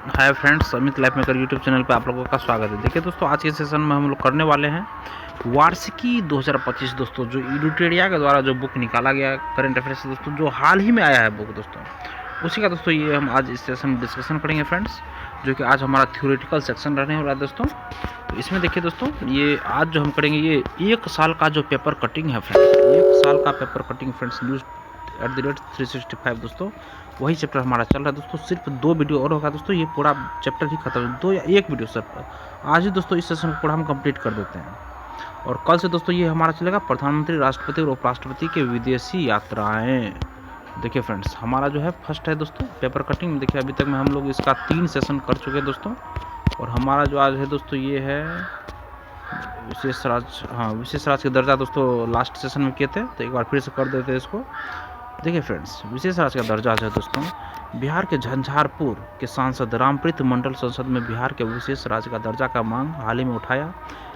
Hi friends, Amit life maker YouTube channel पे आप लोगों का स्वागत है। देखिए दोस्तों, आज के सेशन में हम लोग करने वाले हैं वार्षिकी 2025 दोस्तों, जो इडुटेरिया के द्वारा जो बुक निकाला गया करंट अफेयर्स दोस्तों, जो हाल ही में आया है बुक दोस्तों, उसी का दोस्तों ये हम आज इस सेशन में डिस्कशन करेंगे फ्रेंड्स, जो कि आज हमारा थ्योरेटिकल सेक्शन रहने वाला है दोस्तों। तो इसमें देखिए दोस्तों, ये आज जो हम करेंगे ये 1 साल का जो पेपर कटिंग है फ्रेंड्स, 1 साल का पेपर कटिंग फ्रेंड्स, न्यूज़ @365 दोस्तों, वही चैप्टर हमारा चल रहा है दोस्तों। सिर्फ 2 वीडियो और होगा दोस्तों, ये पूरा चैप्टर ही खत्म है, 2 या 1 वीडियो सर। आज ही दोस्तों इस सेशन को पूरा हम कंप्लीट कर देते हैं, और कल से दोस्तों ये हमारा चलेगा प्रधानमंत्री, राष्ट्रपति और उपराष्ट्रपति के विदेशी यात्राएं। देखिए फ्रेंड्स, हमारा जो है फर्स्ट है दोस्तों पेपर कटिंग। देखिए अभी तक में हम लोग इसका 3 सेशन कर चुके हैं दोस्तों, और हमारा जो आज है दोस्तों ये है विशेष राज्य, विशेष राज्य के दर्जा दोस्तों लास्ट सेशन में किए थे, तो एक बार फिर से कर देते हैं इसको। देखिए फ्रेंड्स, विशेष राज्य का दर्जा है दोस्तों, बिहार के झंझारपुर के सांसद रामप्रीत मंडल संसद में बिहार के विशेष राज्य का दर्जा का मांग हाल ही में उठाया,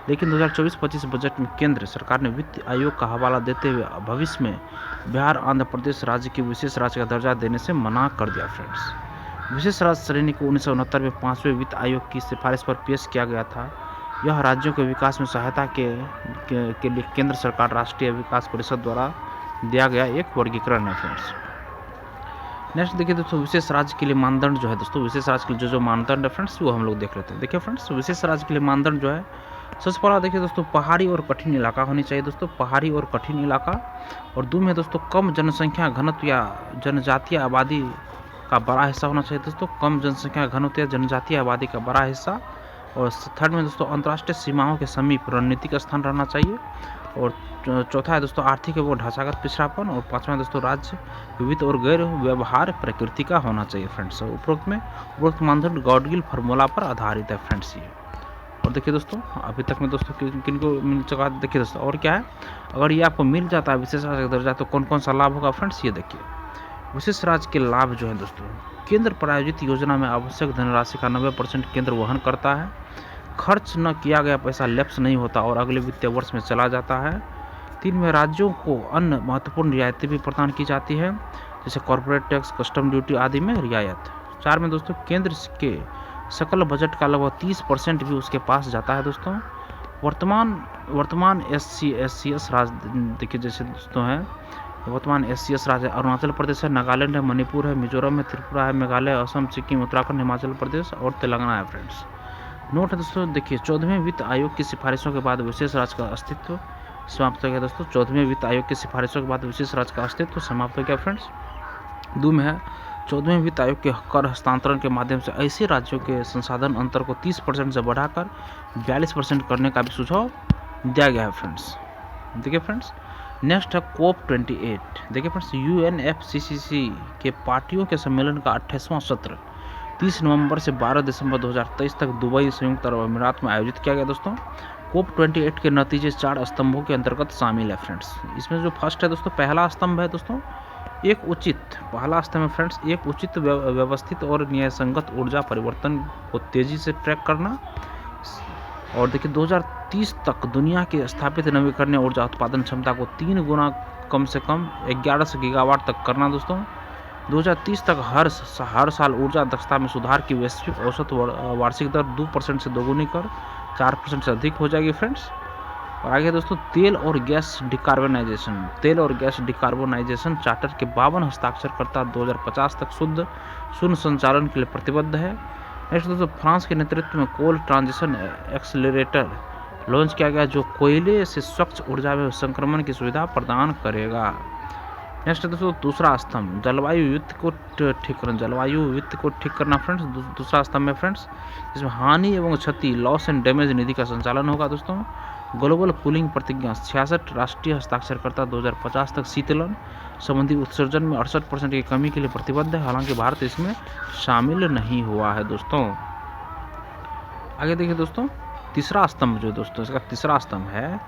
लेकिन 2024-25 बजट में केंद्र सरकार ने वित्त आयोग का हवाला देते हुए भविष्य में बिहार आंध्र प्रदेश राज्य की विशेष राज्य का दर्जा देने से मना कर दिया फ्रेंड्स। विशेष राज्य श्रेणी को 1969 में 5वें वित्त आयोग की सिफारिश पर पेश किया गया था। यह राज्यों के विकास में सहायता के लिए केंद्र सरकार राष्ट्रीय विकास परिषद द्वारा दिया गया एक वर्गीकरण है फ्रेंड्स। नेक्स्ट देखिए दोस्तों, विशेष राज्य के लिए मानदंड जो है दोस्तों, विशेष राज्य के लिए जो मानदंड है फ्रेंड्स, वो हम लोग देख लेते हैं। देखिए फ्रेंड्स, विशेष राज्य के लिए मानदंड जो है, सबसे पहला देखिए दोस्तों, पहाड़ी और कठिन इलाका होनी चाहिए दोस्तों, पहाड़ी और कठिन इलाका। और 2 में दोस्तों, कम जनसंख्या घनत्व या जनजातीय आबादी का बड़ा हिस्सा होना चाहिए दोस्तों, कम जनसंख्या घनत्व या जनजातीय आबादी का बड़ा हिस्सा। और थर्ड में दोस्तों, अंतर्राष्ट्रीय सीमाओं के समीप रणनीतिक स्थान रहना चाहिए। और चौथा है दोस्तों, आर्थिक एवं ढांचागत पिछड़ापन। और 5वां दोस्तों, राज्य विविध और गैर व्यवहार प्रकृति का होना चाहिए फ्रेंड्स। उपरोक्त मानदंड गॉडगिल फार्मूला पर आधारित है फ्रेंड्स ये। और देखिए दोस्तों, अभी तक में दोस्तों किन को मिल चुका है, देखिए दोस्तों, और क्या है, अगर ये आपको मिल जाता है विशेष राज्य का दर्जा, तो कौन कौन सा लाभ होगा फ्रेंड्स, ये देखिए। विशेष राज्य के लाभ जो है दोस्तों, केंद्र प्रायोजित योजना में आवश्यक धनराशि का 90% केंद्र वहन करता है, खर्च न किया गया पैसा लैप्स नहीं होता और अगले वित्तीय वर्ष में चला जाता है। 3 में राज्यों को अन्य महत्वपूर्ण रियायतें भी प्रदान की जाती है, जैसे कॉर्पोरेट टैक्स, कस्टम ड्यूटी आदि में रियायत। 4 में दोस्तों, केंद्र के सकल बजट का लगभग 30% भी उसके पास जाता है दोस्तों। वर्तमान SCS राज्य देखिए जैसे दोस्तों है, वर्तमान SCS राज्य अरुणाचल प्रदेश है, नागालैंड है, मणिपुर है, मिजोरम है, त्रिपुरा है, मेघालय, असम, सिक्किम, उत्तराखंड, हिमाचल प्रदेश और तेलंगाना है फ्रेंड्स। नोट है दोस्तों, देखिए 14वें वित्त आयोग की सिफारिशों के बाद विशेष राज्य का अस्तित्व समाप्त हो गया दोस्तों। 14वें वित्त आयोग की सिफारिशों के बाद विशेष राज्य का अस्तित्व समाप्त हो गया फ्रेंड्स। 2 में है, 14वें वित्त आयोग के कर हस्तांतरण के माध्यम से ऐसे राज्यों के संसाधन अंतर को 30% से बढ़ाकर 42% करने का भी सुझाव दिया गया है फ्रेंड्स। देखिए फ्रेंड्स, नेक्स्ट है COP28। देखिए फ्रेंड्स, UNFCCC के पार्टियों के सम्मेलन का 28वां सत्र 30 नवंबर से 12 दिसंबर 2023 तक दुबई, संयुक्त अरब अमीरात में आयोजित किया गया दोस्तों। COP28 के नतीजे 4 स्तंभों के अंतर्गत शामिल है फ्रेंड्स। इसमें जो फर्स्ट है दोस्तों, पहला स्तंभ है दोस्तों, पहला स्तंभ है फ्रेंड्स, एक उचित व्यवस्थित और न्यायसंगत ऊर्जा परिवर्तन को तेजी से ट्रैक करना। और देखिए 2030 तक दुनिया की स्थापित नवीकरणीय ऊर्जा उत्पादन क्षमता को 3 गुना कम से कम 1100 गीगावाट तक करना दोस्तों। 2030 तक हर साल ऊर्जा दक्षता में सुधार की वैश्विक औसत वार्षिक दर 2% से दोगुनी कर 4% से अधिक हो जाएगी फ्रेंड्स। और आगे दोस्तों, तेल और गैस डिकार्बोनाइजेशन चार्टर के 52 हस्ताक्षरकर्ता 2050 तक शुद्ध शून्य संचालन के लिए प्रतिबद्ध है। नेक्स्ट दोस्तों, फ्रांस के नेतृत्व में कोल ट्रांजिशन एक्सेलरेटर लॉन्च किया गया, जो कोयले से स्वच्छ ऊर्जा में संक्रमण की सुविधा प्रदान करेगा। नेक्स्ट दोस्तों, दूसरा स्तंभ, जलवायु वित्त को ठीक करना फ्रेंड्स। दूसरा स्तंभ है फ्रेंड्स, जिसमें हानि एवं क्षति लॉस एंड डैमेज निधि का संचालन होगा दोस्तों। ग्लोबल कूलिंग प्रतिज्ञा 66 राष्ट्रीय हस्ताक्षरकर्ता 2050 तक शीतलन संबंधी उत्सर्जन में 68% की कमी के लिए प्रतिबद्ध है, हालांकि भारत इसमें शामिल नहीं हुआ है दोस्तों। आगे देखिए दोस्तों, तीसरा स्तंभ जो दोस्तों, इसका तीसरा स्तंभ है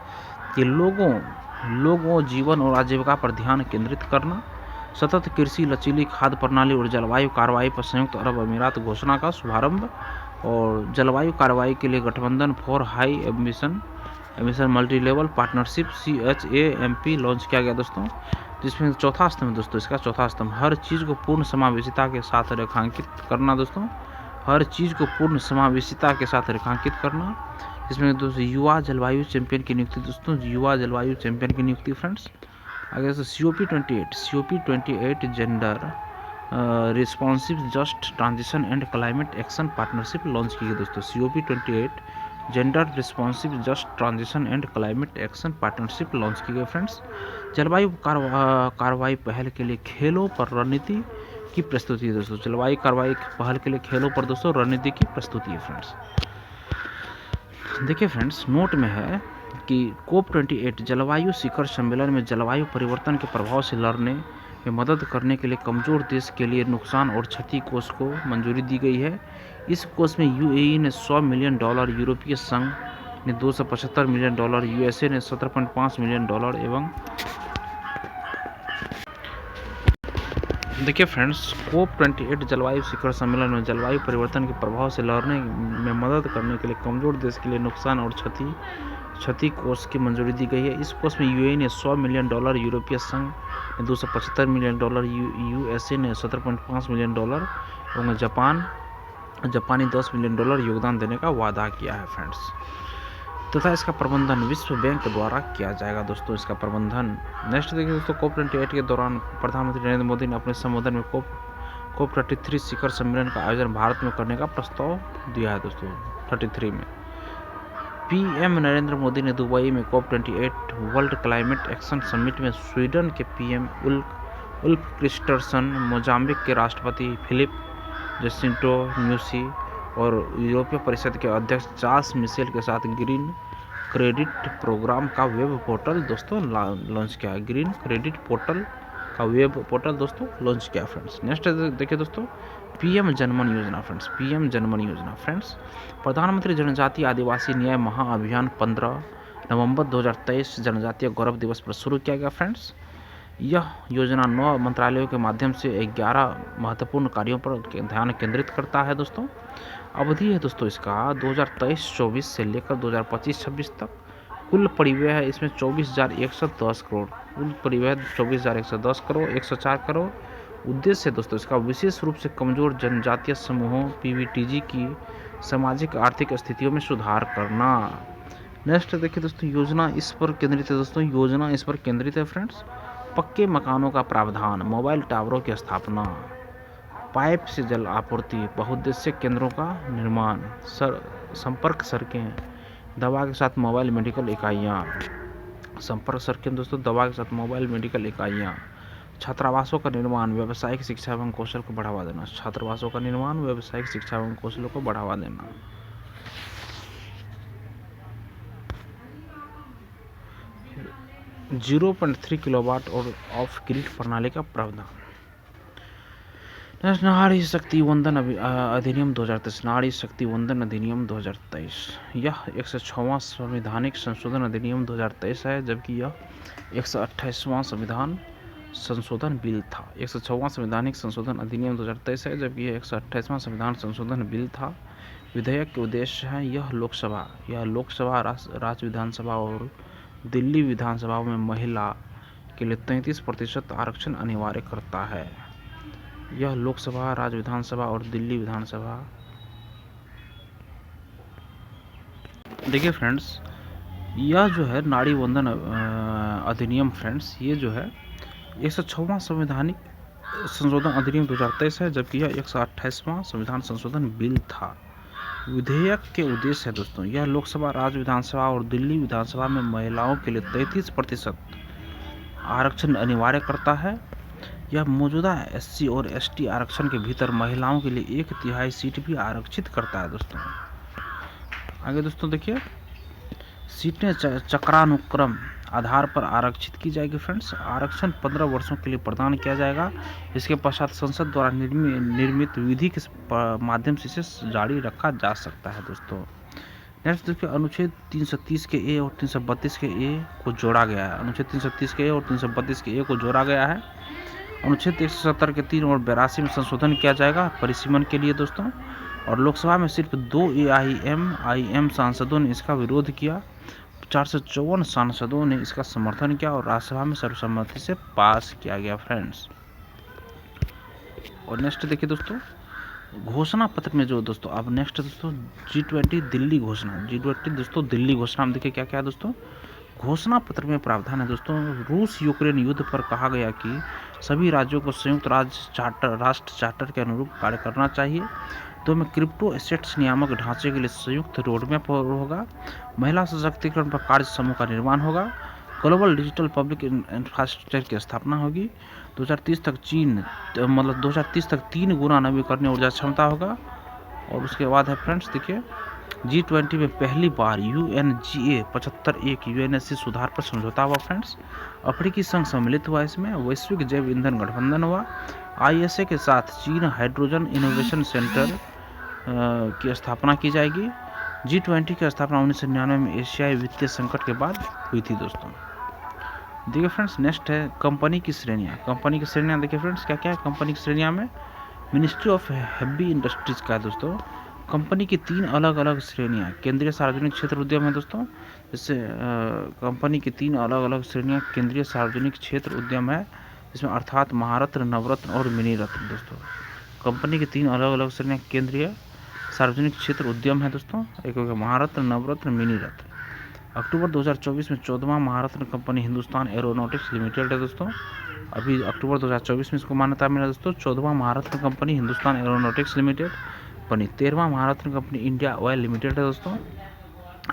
कि लोगों जीवन और आजीविका पर ध्यान केंद्रित करना, सतत कृषि, लचीली खाद्य प्रणाली और जलवायु कार्रवाई पर संयुक्त अरब अमीरात घोषणा का शुभारंभ। और जलवायु कार्रवाई के लिए गठबंधन for high emission multi level partnership CHAMP launch किया गया दोस्तों। जिसमें चौथा स्तंभ दोस्तों, इसका चौथा स्तंभ, हर चीज़ को पूर्ण समावेशिता के साथ रेखांकित करना दोस्तों। हर चीज़ को पूर्ण समावेशिता के साथ रेखांकित करना। इसमें दोस्तों युवा जलवायु चैंपियन की नियुक्ति, दोस्तों युवा जलवायु चैंपियन की नियुक्ति फ्रेंड्स। आगे दोस्तों COP28 gender responsive just transition and climate action partnership launch की गई दोस्तों। COP28 gender responsive just transition and climate action partnership launch की गई फ्रेंड्स। जलवायु कार्रवाई पहल के लिए खेलों पर रणनीति की प्रस्तुति है दोस्तों। जलवायु कार्रवाई पहल के लिए खेलों पर दोस्तों रणनीति की प्रस्तुति है फ्रेंड्स। देखिए फ्रेंड्स, नोट में है कि COP28 जलवायु शिखर सम्मेलन में जलवायु परिवर्तन के प्रभाव से लड़ने में मदद करने के लिए कमज़ोर देश के लिए नुकसान और क्षति कोष को मंजूरी दी गई है। इस कोष में UAE ने $100 मिलियन, यूरोपीय संघ ने $275 मिलियन, USA ने $17.5 मिलियन एवं देखिए फ्रेंड्स, COP28 जलवायु शिखर सम्मेलन में जलवायु परिवर्तन के प्रभाव से लड़ने में मदद करने के लिए कमज़ोर देश के लिए नुकसान और क्षति कोष की मंजूरी दी गई है। इस कोष में UAE ने $100 मिलियन, यूरोपीय संघ ने $275 मिलियन, USA ने $17.5 मिलियन एवं जापानी $10 मिलियन योगदान देने का वादा किया है फ्रेंड्स। तथा इसका प्रबंधन विश्व बैंक द्वारा किया जाएगा दोस्तों, इसका प्रबंधन। नेक्स्ट देखिए दोस्तों, COP28 के दौरान प्रधानमंत्री नरेंद्र मोदी ने अपने संबोधन में COP33 शिखर सम्मेलन का आयोजन भारत में करने का प्रस्ताव दिया है दोस्तों। 33 में PM नरेंद्र मोदी ने दुबई में COP28 world climate action summit में स्वीडन के PM उल्फ क्रिस्टरसन, मोजाम्बिक के राष्ट्रपति फिलिप जसिंटो न्यूसी और यूरोपीय परिषद के अध्यक्ष चार्ल्स मिशेल के साथ ग्रीन क्रेडिट प्रोग्राम का वेब पोर्टल दोस्तों लॉन्च किया। ग्रीन क्रेडिट पोर्टल का वेब पोर्टल दोस्तों लॉन्च किया फ्रेंड्स। नेक्स्ट देखिए दोस्तों, PM जनमन योजना फ्रेंड्स। PM जनमन योजना फ्रेंड्स, प्रधानमंत्री जनजातीय आदिवासी न्याय महाअभियान 15 नवंबर 2023 जनजातीय गौरव दिवस पर शुरू किया गया फ्रेंड्स। यह योजना 9 मंत्रालयों के माध्यम से 11 महत्वपूर्ण कार्यों पर ध्यान केंद्रित करता है दोस्तों। अवधि है दोस्तों इसका 2023-24 से लेकर 2025-26 तक। कुल परिव्यय है इसमें 24,110 करोड़। कुल परिव्यय 24,110 करोड़, 104 करोड़। उद्देश्य है दोस्तों इसका विशेष रूप से कमजोर जनजातीय समूहों PVTG की सामाजिक आर्थिक स्थितियों में सुधार करना। नेक्स्ट देखिए दोस्तों, योजना इस पर केंद्रित है दोस्तों। योजना इस पर केंद्रित है फ्रेंड्स। पक्के मकानों का प्रावधान, मोबाइल टावरों की स्थापना, पाइप से जल आपूर्ति, बहुउद्देश्य केंद्रों का निर्माण, संपर्क सड़कें, दवा के साथ मोबाइल मेडिकल इकाइयाँ, संपर्क सड़कें दोस्तों दवा के साथ मोबाइल मेडिकल इकाइयाँ, छात्रावासों का निर्माण, व्यावसायिक शिक्षा एवं कौशल को बढ़ावा देना। छात्रावासों का निर्माण, व्यावसायिक शिक्षा एवं कौशल को बढ़ावा देना। 0.3 किलोवाट और ऑफ ग्रिड प्रणाली का प्रावधान। नारी शक्ति वंदन अधिनियम 2023। नारी शक्ति वंदन अधिनियम 2023 यह 106वां संवैधानिक संशोधन अधिनियम 2023 है, जबकि यह 128वां संविधान संशोधन बिल था। 106वां संवैधानिक संशोधन अधिनियम 2023 है, जबकि यह 128वां संविधान संशोधन बिल था। विधेयक के उद्देश्य हैं यह लोकसभा, राज्य विधानसभा और दिल्ली विधानसभा में महिला के लिए 33% आरक्षण अनिवार्य करता है। यह लोकसभा, राज्य विधानसभा और दिल्ली विधानसभा। देखिए फ्रेंड्स, यह जो है नारी वंदन अधिनियम फ्रेंड्स, ये जो है 106वां संवैधानिक संशोधन अधिनियम 2023 है, जबकि यह 128वां संविधान संशोधन बिल था। विधेयक के उद्देश्य है दोस्तों, यह लोकसभा, राज्य विधानसभा और दिल्ली विधानसभा में महिलाओं के लिए 33% आरक्षण अनिवार्य करता है। यह मौजूदा SC और ST आरक्षण के भीतर महिलाओं के लिए 1/3 सीट भी आरक्षित करता है दोस्तों। आगे दोस्तों देखिए, सीटें चक्रानुक्रम आधार पर आरक्षित की जाएगी फ्रेंड्स। आरक्षण 15 वर्षों के लिए प्रदान किया जाएगा। इसके पश्चात संसद द्वारा निर्मित विधि के माध्यम से इसे जारी रखा जा सकता है दोस्तों। नेक्स्ट देखिए, अनुच्छेद 330 के A और 332 के A को जोड़ा गया है। अनुच्छेद 330 के A और 332 के A को जोड़ा गया है। अनुच्छेद 170 के 3 और 82 में संशोधन किया जाएगा परिसीमन के लिए दोस्तों। और लोकसभा में सिर्फ 2 AIM सांसदों ने इसका विरोध किया, 454 सांसदों ने इसका समर्थन किया और राज्यसभा में सर्वसम्मति से पास किया गया फ्रेंड्स। और नेक्स्ट देखिए दोस्तों, घोषणा पत्र में जो दोस्तों अब नेक्स्ट दोस्तों G20 दिल्ली घोषणा, G20 दोस्तों दिल्ली घोषणा में देखिए क्या क्या है दोस्तों। घोषणा पत्र में प्रावधान है दोस्तों, रूस यूक्रेन युद्ध पर कहा गया कि सभी राज्यों को संयुक्त राष्ट्र चार्टर के अनुरूप कार्य करना चाहिए। तो में क्रिप्टो एसेट्स नियामक ढांचे के लिए संयुक्त रोडमैप होगा। महिला सशक्तिकरण पर कार्य समूह का निर्माण होगा। ग्लोबल डिजिटल पब्लिक इंफ्रास्ट्रक्चर की स्थापना होगी। 2030 तक 2030 तक 3 गुना नवीकरणीय ऊर्जा क्षमता होगा। और उसके बाद है फ्रेंड्स देखिए G20 में पहली बार UNGA 75 एक UNSC सुधार पर समझौता हुआ फ्रेंड्स। अफ्रीकी संघ सम्मिलित हुआ इसमें। वैश्विक जैव ईंधन गठबंधन हुआ। ISA के साथ चीन हाइड्रोजन इनोवेशन सेंटर की स्थापना की जाएगी। G20 की स्थापना 1999 में एशियाई वित्तीय संकट के बाद हुई थी दोस्तों। देखिए फ्रेंड्स नेक्स्ट है कंपनी की श्रेणियाँ। कंपनी की श्रेणियाँ देखिए फ्रेंड्स क्या क्या है कंपनी की श्रेणियाँ में। मिनिस्ट्री ऑफ हैवी इंडस्ट्रीज का है दोस्तों। कंपनी की 3 अलग अलग श्रेणियाँ। केंद्रीय सार्वजनिक क्षेत्र उद्यम है दोस्तों। जैसे कंपनी की 3 अलग अलग श्रेणियाँ केंद्रीय सार्वजनिक क्षेत्र उद्यम है, इसमें अर्थात महारत्न, नवरत्न और मिनी रत्न दोस्तों। कंपनी की 3 अलग अलग श्रेणियाँ केंद्रीय सार्वजनिक क्षेत्र उद्यम है दोस्तों। एक हो गया महारत्न, नवरत्न, मिनी रत्न। अक्टूबर 2024 में 14वां महारत्न कंपनी हिंदुस्तान एरोनॉटिक्स लिमिटेड है दोस्तों। अभी अक्टूबर 2024 में इसको मान्यता मिला दोस्तों। 14वां महारत्न कंपनी हिंदुस्तान एरोनॉटिक्स लिमिटेड बनी। 13वां महारत्न कंपनी इंडिया ऑयल लिमिटेड है दोस्तों।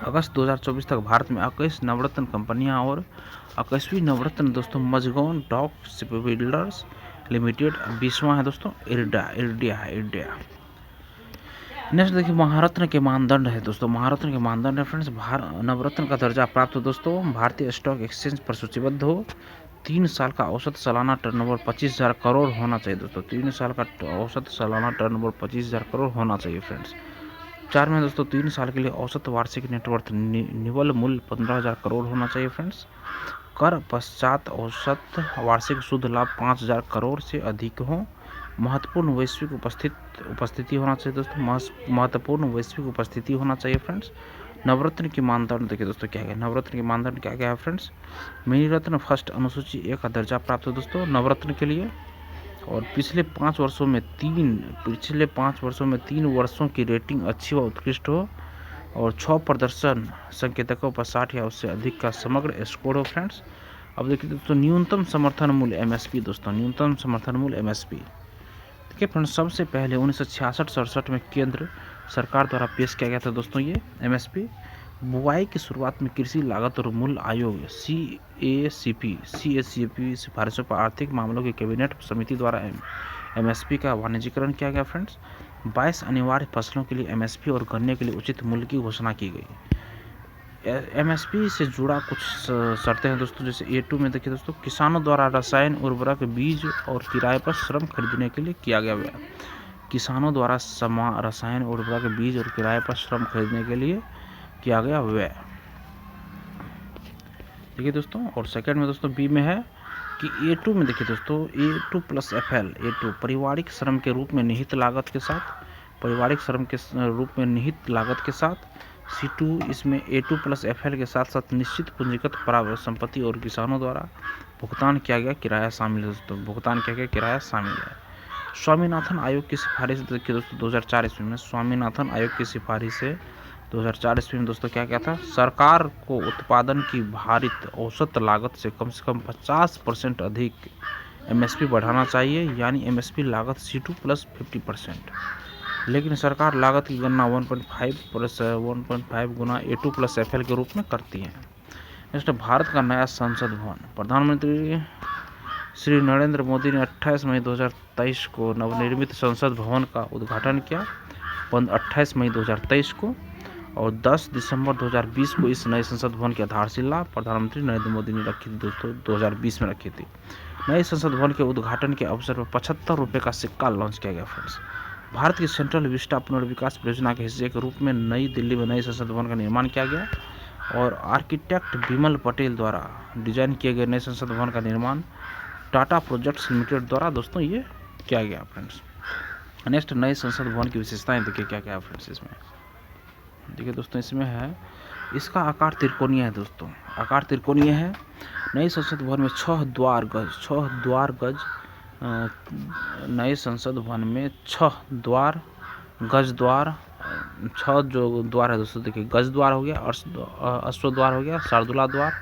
अगस्त 2024 तक भारत में 21 नवरत्न कंपनियां और 21वीं नवरत्न दोस्तों मजगौन डॉक शिपबिल्डर्स लिमिटेड। 20वां है दोस्तों इर्डिया। नेक्स्ट देखिए महारत्न के मानदंड है दोस्तों। महारत्न के मानदंड है फ्रेंड्स। नवरत्न का दर्जा प्राप्त हो दोस्तों, भारतीय स्टॉक एक्सचेंज पर सूचीबद्ध हो, 3 साल का औसत सालाना टर्नओवर 25,000 करोड़ होना चाहिए दोस्तों। 3 साल का औसत सालाना टर्नओवर 25,000 करोड़ होना चाहिए फ्रेंड्स। 4 में दोस्तों 3 साल के लिए औसत वार्षिक नेटवर्थ निवल मूल्य 15,000 करोड़ होना चाहिए फ्रेंड्स। कर पश्चात औसत वार्षिक शुद्ध लाभ 5,000 करोड़ से अधिक हो। महत्वपूर्ण वैश्विक उपस्थिति होना चाहिए दोस्तों। महत्वपूर्ण वैश्विक उपस्थिति होना चाहिए फ्रेंड्स। नवरत्न के मानदंड देखिए दोस्तों क्या है। नवरत्न के मानदंड क्या क्या है फ्रेंड्स। मिनी रत्न फर्स्ट अनुसूची 1 का दर्जा प्राप्त हो दोस्तों नवरत्न के लिए। और पिछले 5 वर्षों में 3 वर्षों की रेटिंग अच्छी व उत्कृष्ट हो और 6 प्रदर्शन संकेतकों पर 60 या उससे अधिक का समग्र स्कोर हो फ्रेंड्स। अब देखिए दोस्तों न्यूनतम समर्थन मूल्य MSP दोस्तों। न्यूनतम समर्थन मूल्य MSP देखिए फ्रेंड्स सबसे पहले 1966-67 में केंद्र सरकार द्वारा पेश किया गया था दोस्तों ये MSP। बुआई की शुरुआत में कृषि लागत और मूल्य आयोग CACP सिफारिशों पर आर्थिक मामलों की कैबिनेट समिति द्वारा MSP का वाणिज्यीकरण किया गया फ्रेंड्स। 22 अनिवार्य फसलों के लिए MSP और गन्ने के लिए उचित मूल्य की घोषणा की गई। MSP से जुड़ा कुछ शर्तें हैं दोस्तों। जैसे A2 में देखिए दोस्तों किसानों द्वारा रसायन उर्वरक बीज और किराए पर श्रम खरीदने के लिए किया गया व्यय। किसानों द्वारा रसायन उर्वरक बीज और किराए पर श्रम खरीदने के लिए किया गया व्यय। देखिए दोस्तों और सेकंड में दोस्तों B में है कि A2 में देखिए दोस्तों A2 + FL A2 पारिवारिक श्रम के रूप में निहित लागत के साथ C2 इसमें A2 + FL के साथ साथ निश्चित पूंजीगत संपत्ति और किसानों द्वारा भुगतान किया गया किराया शामिल है दोस्तों। स्वामीनाथन आयोग की सिफारिश देखिए दोस्तों 2004 ईस्वी में। स्वामीनाथन आयोग की सिफारिश से 2004 ईस्वी में दोस्तों क्या था। सरकार को उत्पादन की भारित औसत लागत से कम 50% अधिक MSP बढ़ाना चाहिए, यानी MSP लागत C2 + 50%। लेकिन सरकार लागत की गणना 1.5 गुना A2 + FL के रूप में करती है। नेक्स्ट भारत का नया संसद भवन। प्रधानमंत्री श्री नरेंद्र मोदी ने 28 मई 2023 को नवनिर्मित संसद भवन का उद्घाटन किया 28 मई 2023 को। और 10 दिसंबर 2020 को इस नए संसद भवन की आधारशिला प्रधानमंत्री नरेंद्र मोदी ने रखी थी दोस्तों। 2020 में रखी थी। नए संसद भवन के उद्घाटन के अवसर पर 75 रुपये का सिक्का लॉन्च किया गया फ्रेंड्स। भारत की सेंट्रल विस्टा पुनर्विकास परियोजना के हिस्से के रूप में नई दिल्ली में नए संसद भवन का निर्माण किया गया और आर्किटेक्ट विमल पटेल द्वारा डिजाइन किए गए नए संसद भवन का निर्माण टाटा प्रोजेक्ट्स लिमिटेड द्वारा दोस्तों ये किया गया फ्रेंड्स। नेक्स्ट नए संसद भवन की विशेषताएं देखिए क्या क्या है फ्रेंड्स। इसमें देखिए दोस्तों इसमें है इसका आकार त्रिकोणीय है दोस्तों। आकार त्रिकोणीय है। नए संसद भवन में 6 द्वार गज नए संसद भवन में 6 द्वार गज द्वार, 6 जो द्वार है दोस्तों देखिए, गज द्वार हो गया, अश्व द्वार हो गया, शार्दुला द्वार,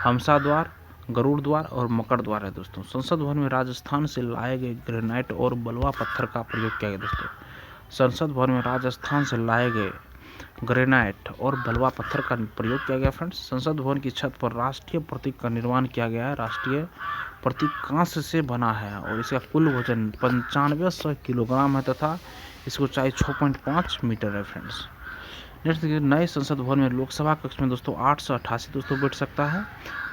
हमसा द्वार, गरुड़ द्वार और मकर द्वार है दोस्तों। संसद भवन में राजस्थान से लाए गए ग्रेनाइट और बलुआ पत्थर का प्रयोग किया गया दोस्तों। संसद भवन में राजस्थान से लाए गए ग्रेनाइट और बलुआ पत्थर का प्रयोग किया गया फ्रेंड्स। संसद भवन की छत पर राष्ट्रीय प्रतीक का निर्माण किया गया है। राष्ट्रीय प्रतीक कांस्य से बना है और इसका कुल वजन 9500 किलोग्राम है तथा इसकी ऊंचाई 6.5 मीटर है फ्रेंड्स। नेक्स्ट देखिए, नए संसद भवन में लोकसभा कक्ष में दोस्तों 888 दोस्तों बैठ सकता है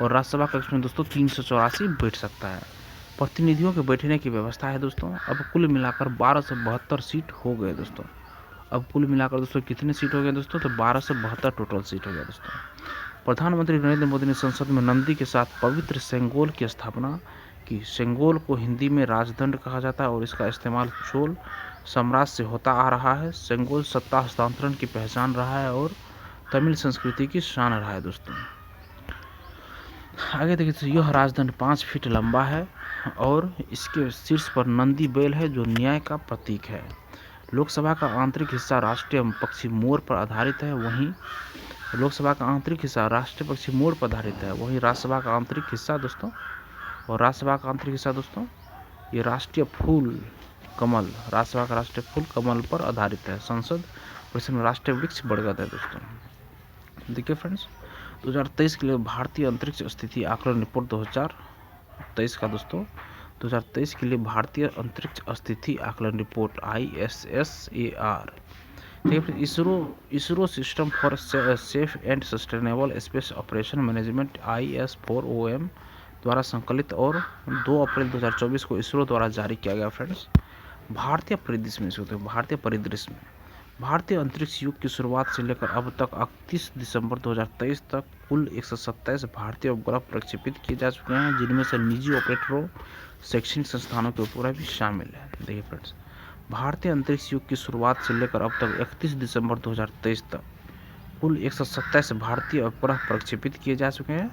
और राज्यसभा कक्ष में दोस्तों 384 बैठ सकता है। प्रतिनिधियों के बैठने की व्यवस्था है दोस्तों। अब कुल मिलाकर 1272 सीट हो गए दोस्तों। अब कुल मिलाकर दोस्तों कितने सीट हो गए दोस्तों, तो 1272 टोटल सीट हो गया दोस्तों। प्रधानमंत्री नरेंद्र मोदी ने संसद में नंदी के साथ पवित्र सेंगोल की स्थापना की। सेंगोल को हिंदी में राजदंड कहा जाता है और इसका इस्तेमाल चोल साम्राज्य से होता आ रहा है। सेंगोल सत्ता हस्तांतरण की पहचान रहा है और तमिल संस्कृति की शान रहा है दोस्तों। आगे देखिए तो यह राजदंड 5 फीट लंबा है और इसके शीर्ष पर नंदी बैल है जो न्याय का प्रतीक है। लोकसभा का आंतरिक हिस्सा राष्ट्रीय पक्षी मोर पर आधारित है। वहीं लोकसभा का आंतरिक हिस्सा राष्ट्रीय पक्षी मोर पर आधारित है। वहीं राज्यसभा का आंतरिक हिस्सा दोस्तों, और राज्यसभा का आंतरिक हिस्सा दोस्तों ये राष्ट्रीय फूल कमल, राज्यसभा का राष्ट्रीय फूल कमल पर आधारित है। संसद परिसर में राष्ट्रीय वृक्ष बरगद है दोस्तों। देखिए फ्रेंड्स, 2023 के लिए भारतीय अंतरिक्ष स्थिति आकलन रिपोर्ट 2023 का दोस्तों 2023 के लिए भारतीय अंतरिक्ष स्थिति आकलन रिपोर्ट ISSAR। ठीक है, ISRO system for safe and sustainable space operation management IS4OM द्वारा संकलित और 2 अप्रैल 2024 को इसरो द्वारा जारी किया गया फ्रेंड्स। भारतीय परिदृश्य में भारतीय अंतरिक्ष युग की शुरुआत से लेकर अब तक 31 दिसंबर 2023 तक कुल 127 भारतीय उपग्रह प्रक्षेपित किए जा चुके हैं, जिनमें से निजी ऑपरेटरों, शैक्षणिक संस्थानों के उपग्रह भी शामिल है। देखिए फ्रेंड्स, भारतीय अंतरिक्ष युग की शुरुआत से लेकर अब तक 31 दिसंबर 2023 तक कुल 127 भारतीय उपग्रह प्रक्षेपित किए जा चुके हैं।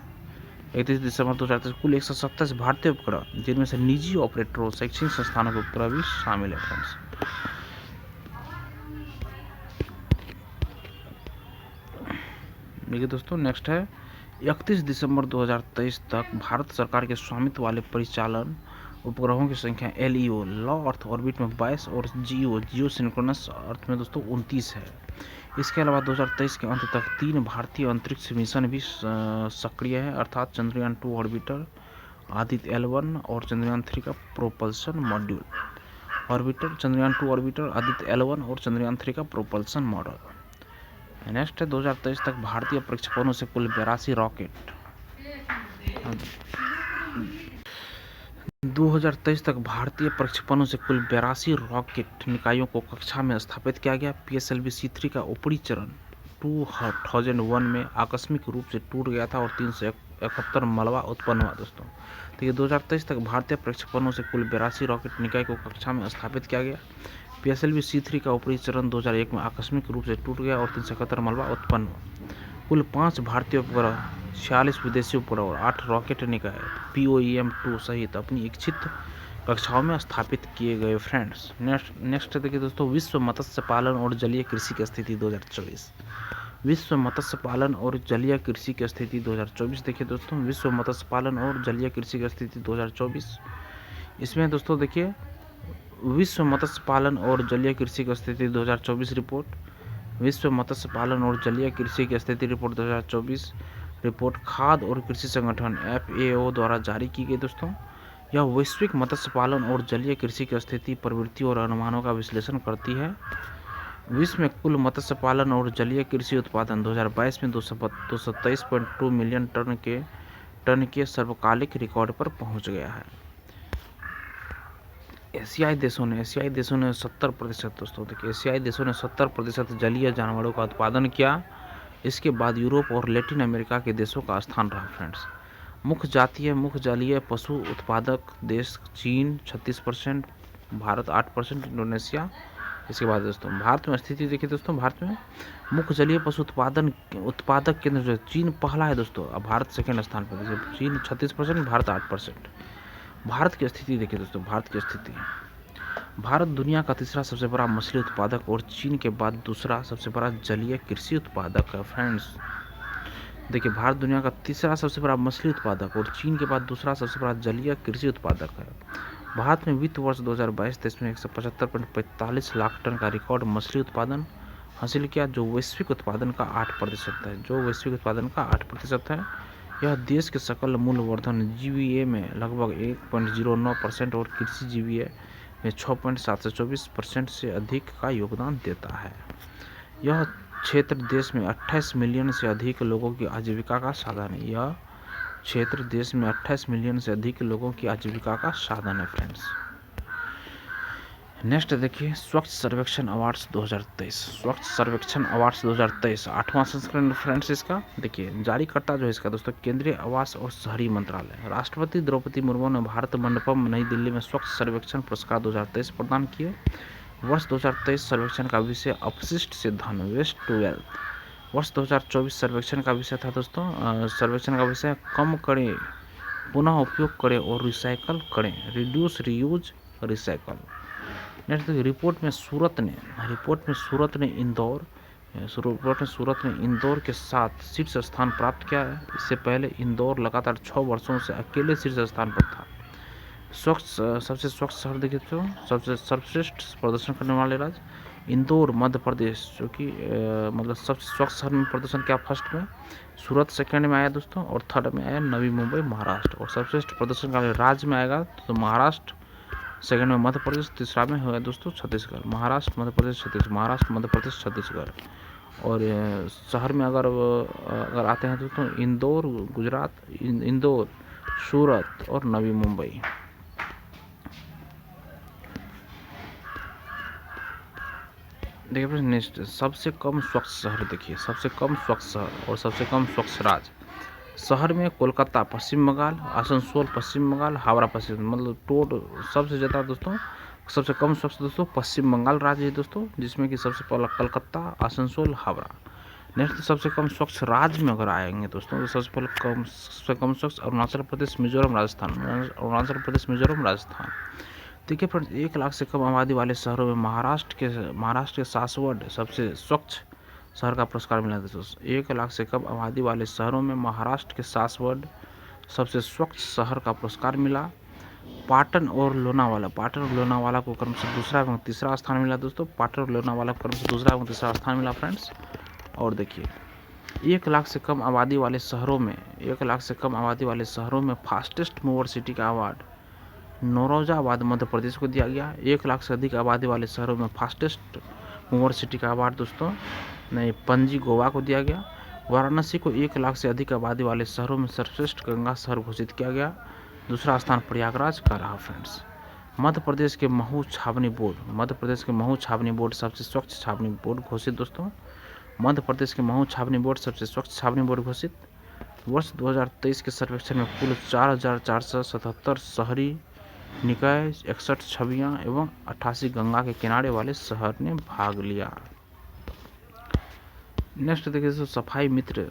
31 दिसंबर 2023 कुल 127 भारतीय उपग्रह, जिनमें से निजी ऑपरेटरों, शैक्षणिक संस्थानों के उपग्रह भी शामिल है फ्रेंड्स। देखिए दोस्तों, नेक्स्ट है 31 दिसंबर 2023 तक भारत सरकार के स्वामित्व वाले परिचालन उपग्रहों की संख्या LEO लॉ अर्थ ऑर्बिट में 22 और जियो सिंक्रोनस अर्थ में दोस्तों 29 है। इसके अलावा 2023 के अंत तक 3 भारतीय अंतरिक्ष मिशन भी सक्रिय है, अर्थात चंद्रयान 2 ऑर्बिटर, आदित्य L1 और चंद्रयान 3 का propulsion module orbiter, Chandrayaan 2 orbiter, Aditya L1 और चंद्रयान 3 का प्रोपल्सन मॉडल। नेक्स्ट है 2023 तक भारतीय प्रक्षेपणों से कुल 82 रॉकेट 2023 तक भारतीय प्रक्षेपणों से कुल 82 रॉकेट निकायों को कक्षा में स्थापित किया गया। PSLV C3 का ऊपरी चरण 2001 में आकस्मिक रूप से टूट गया था और 371 मलबा उत्पन्न हुआ दोस्तों। तो ये 2023 तक भारतीय प्रक्षेपणों से कुल 82 रॉकेट निकाय को कक्षा में स्थापित किया गया। PSLV C3 का ऊपरी चरण 2001 में आकस्मिक रूप से टूट गया और 371 मलबा उत्पन्न हुआ। कुल 5 भारतीय उपग्रह, 46 विदेशी उपग्रह और 8 रॉकेट निकाय POEM-2 सहित अपनी इच्छित कक्षाओं में स्थापित किए गए फ्रेंड्स। नेक्स्ट देखिए दोस्तों, विश्व मत्स्य पालन और जलीय कृषि की स्थिति 2024। विश्व मत्स्य पालन और जलीय कृषि की स्थिति 2024 देखिए दोस्तों, विश्व मत्स्य पालन और जलीय कृषि की स्थिति 2024। इसमें दोस्तों देखिए, विश्व मत्स्य पालन और जलीय कृषि की स्थिति 2024 रिपोर्ट, विश्व मत्स्य पालन और जलीय कृषि की स्थिति रिपोर्ट 2024 रिपोर्ट खाद्य और कृषि संगठन FAO द्वारा जारी की गई दोस्तों। यह वैश्विक मत्स्य पालन और जलीय कृषि की स्थिति, प्रवृत्ति और अनुमानों का विश्लेषण करती है। विश्व में कुल मत्स्य पालन और जलीय कृषि उत्पादन 2022 में 223.2 मिलियन टन के सर्वकालिक रिकॉर्ड पर पहुंच गया है। एशियाई देशों ने 70% दोस्तों देखिए, एशियाई देशों ने 70% जलीय जानवरों का उत्पादन किया। इसके बाद यूरोप और लैटिन अमेरिका के देशों का स्थान रहा फ्रेंड्स। मुख्य जलीय पशु उत्पादक देश चीन 36%, भारत 8%, इंडोनेशिया। इसके बाद दोस्तों भारत में स्थिति देखिए दोस्तों, भारत में मुख्य जलीय पशु उत्पादक केंद्र जो चीन पहला है दोस्तों, अब भारत सेकेंड स्थान पर देखिए, चीन 36%, भारत 8%। भारत की स्थिति देखिए दोस्तों, भारत की स्थिति भारत दुनिया का तीसरा सबसे बड़ा मछली उत्पादक और चीन के बाद दूसरा सबसे बड़ा जलीय कृषि उत्पादक है फ्रेंड्स। देखिए, भारत दुनिया का तीसरा सबसे बड़ा मछली उत्पादक और चीन के बाद दूसरा सबसे बड़ा जलीय कृषि उत्पादक है। भारत में वित्त वर्ष 2022-23 में 175.45 लाख टन का रिकॉर्ड मछली उत्पादन हासिल किया, जो वैश्विक उत्पादन का 8% है। यह देश के सकल मूल्यवर्धन जीवीए में लगभग 1.09% और कृषि जीवीए में 6.724% से अधिक का योगदान देता है। यह क्षेत्र देश में 28 मिलियन से अधिक लोगों की आजीविका का साधन है। फ्रेंड्स, नेक्स्ट देखिए, स्वच्छ सर्वेक्षण अवार्ड्स 2023 8वां संस्करण फ्रेंड्स। इसका देखिए, जारीकर्ता जो है इसका दोस्तों केंद्रीय आवास और शहरी मंत्रालय। राष्ट्रपति द्रौपदी मुर्मू ने भारत मंडपम नई दिल्ली में स्वच्छ सर्वेक्षण पुरस्कार 2023 प्रदान किए। वर्ष 2023 सर्वेक्षण का विषय अपशिष्ट से धन, वेस्ट टू वेल्थ। वर्ष 2024 सर्वेक्षण का विषय था दोस्तों, सर्वेक्षण का विषय कम करें, पुनः उपयोग करें और रिसाइकल करें, reduce, reuse, recycle. Next, report में सूरत ने इंदौर के साथ शीर्ष स्थान प्राप्त किया है। इससे पहले इंदौर लगातार 6 वर्षों से अकेले शीर्ष स्थान पर था। सबसे स्वच्छ शहर देखिए तो सबसे सर्वश्रेष्ठ प्रदर्शन करने वाले राज्य इंदौर मध्य प्रदेश, जो कि मतलब सबसे स्वच्छ शहर में प्रदर्शन किया फर्स्ट में, सूरत सेकंड में आया दोस्तों, और थर्ड में आया नवी मुंबई महाराष्ट्र। और सर्वश्रेष्ठ प्रदर्शन का राज्य में आएगा तो महाराष्ट्र, सेकंड में मध्य प्रदेश, तीसरा में होगा दोस्तों छत्तीसगढ़। महाराष्ट्र मध्य प्रदेश छत्तीसगढ़। और शहर में अगर आते हैं दोस्तों इंदौर गुजरात, इंदौर, सूरत और नवी मुंबई। देखिए नेक्स्ट, सबसे कम स्वच्छ शहर देखिए, सबसे कम स्वच्छ शहर और सबसे कम स्वच्छ राज्य। शहर में कोलकाता पश्चिम बंगाल, आसनसोल पश्चिम बंगाल, हावड़ा पश्चिम, मतलब सबसे ज़्यादा दोस्तों सबसे कम स्वच्छ दोस्तों पश्चिम बंगाल राज्य है दोस्तों, जिसमें कि सबसे पहला कोलकाता, आसनसोल, हावड़ा। नेक्स्ट, सबसे कम स्वच्छ राज्य में अगर आएंगे दोस्तों तो सबसे कम स्वच्छ अरुणाचल प्रदेश, मिजोरम, राजस्थान। देखिए फ्रेंड्स, 1 लाख से कम आबादी वाले शहरों में महाराष्ट्र के सासवड सबसे स्वच्छ शहर का पुरस्कार मिला दोस्तों। 1 लाख से कम आबादी वाले शहरों में महाराष्ट्र के सासवड सबसे स्वच्छ शहर का पुरस्कार मिला। पाटन और लोनावाला को क्रम से दूसरा एवं तीसरा स्थान मिला दोस्तों। फ्रेंड्स, और देखिए 1 लाख से कम आबादी वाले शहरों में फास्टेस्ट मूवर सिटी का अवार्ड नौरोजाबाद मध्य प्रदेश को दिया गया। 1 लाख से अधिक आबादी वाले शहरों में फास्टेस्ट मूवर सिटी का अवार्ड दोस्तों पणजी गोवा को दिया गया। वाराणसी को 1 लाख से अधिक आबादी वाले शहरों में सर्वश्रेष्ठ गंगा शहर घोषित किया गया। दूसरा स्थान प्रयागराज का रहा। फ्रेंड्स, मध्य प्रदेश के महू छावनी बोर्ड सबसे स्वच्छ छावनी बोर्ड घोषित दोस्तों। मध्य प्रदेश के महू छावनी बोर्ड सबसे स्वच्छ छावनी बोर्ड घोषित। वर्ष 2023 के सर्वेक्षण में कुल 4,477 शहरी निकाय, 61 छवियां एवं 88 गंगा के किनारे वाले शहर ने भाग लिया। नेक्स्ट देखिए, सफाई मित्र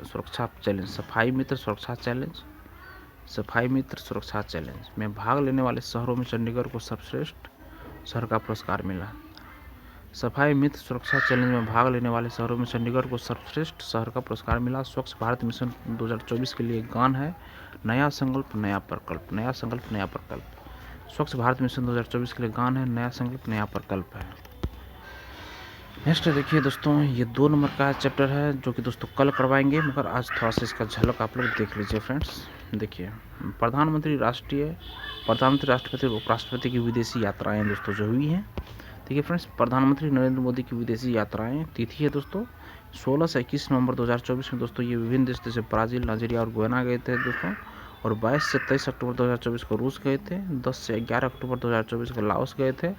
सुरक्षा चैलेंज में भाग लेने वाले शहरों में चंडीगढ़ को सर्वश्रेष्ठ शहर का पुरस्कार मिला। सफाई मित्र सुरक्षा चैलेंज में भाग लेने वाले शहरों में चंडीगढ़ को सर्वश्रेष्ठ शहर का पुरस्कार मिला। स्वच्छ भारत मिशन 2024 के लिए गान है नया संकल्प नया प्रकल्प। स्वच्छ भारत मिशन 2024 के लिए गान है नया संकल्प नया प्रकल्प है। नेक्स्ट देखिए दोस्तों, ये 2 नंबर का चैप्टर है जो कि दोस्तों कल करवाएंगे, मगर आज थोड़ा सा इसका झलक आप लोग देख लीजिए। फ्रेंड्स देखिए, प्रधानमंत्री, राष्ट्रपति और उपराष्ट्रपति की विदेशी यात्राएं दोस्तों जो हुई हैं। देखिए फ्रेंड्स, प्रधानमंत्री नरेंद्र मोदी की विदेशी यात्राएं तिथि है दोस्तों 16 से 21 नवंबर 2024 में दोस्तों ये विभिन्न देश जैसे ब्राज़ील, नाइजीरिया और गुयाना गए थे दोस्तों। और 22 से 23 अक्टूबर 2024 को रूस गए थे। 10 से 11 अक्टूबर 2024 को लाओस गए थे।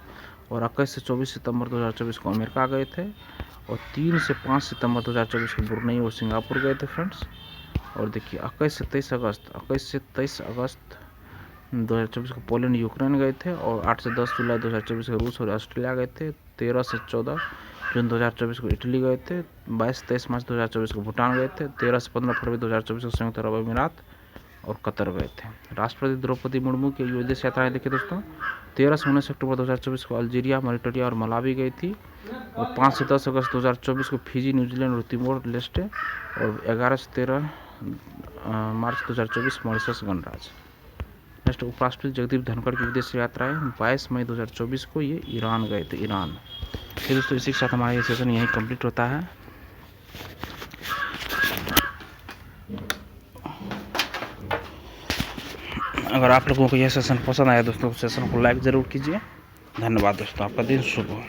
और 21 से 24 सितंबर 2024 को अमेरिका गए थे। और 3 से 5 सितंबर 2024 को ब्रुनई और सिंगापुर गए थे। फ्रेंड्स, और देखिए 21 से 23 अगस्त 2024 को पोलैंड, यूक्रेन गए थे। और 8 से 10 जुलाई 2024 को रूस और ऑस्ट्रेलिया गए थे। 13 से 14 जून 2024 को इटली गए थे। 22 से 23 मार्च 2024 को भूटान गए थे। 13 से 15 फरवरी 2024 को संयुक्त अरब अमीरात और कतर गए थे। राष्ट्रपति द्रौपदी मुर्मू की विदेश यात्राएं देखिए दोस्तों 13 से 19 अक्टूबर 2024 को अल्जीरिया, मॉरिटरिया और मलावी गई थी। और 5 से 10 अगस्त 2024 को फिजी, न्यूजीलैंड और तिमोर लेस्टे। और 11 से 13 मार्च 2024 मॉरिशस गणराज्य। नेक्स्ट, उपराष्ट्रपति जगदीप धनखड़ की विदेश यात्राएं 22 मई 2024 को ये ईरान गए थे, ईरान। ये दोस्तों इसी के साथ हमारा ये सेशन यहीं कंप्लीट होता है। अगर आप लोगों को यह सेशन पसंद आया दोस्तों, सेशन को लाइक ज़रूर कीजिए। धन्यवाद दोस्तों, आपका दिन शुभ हो।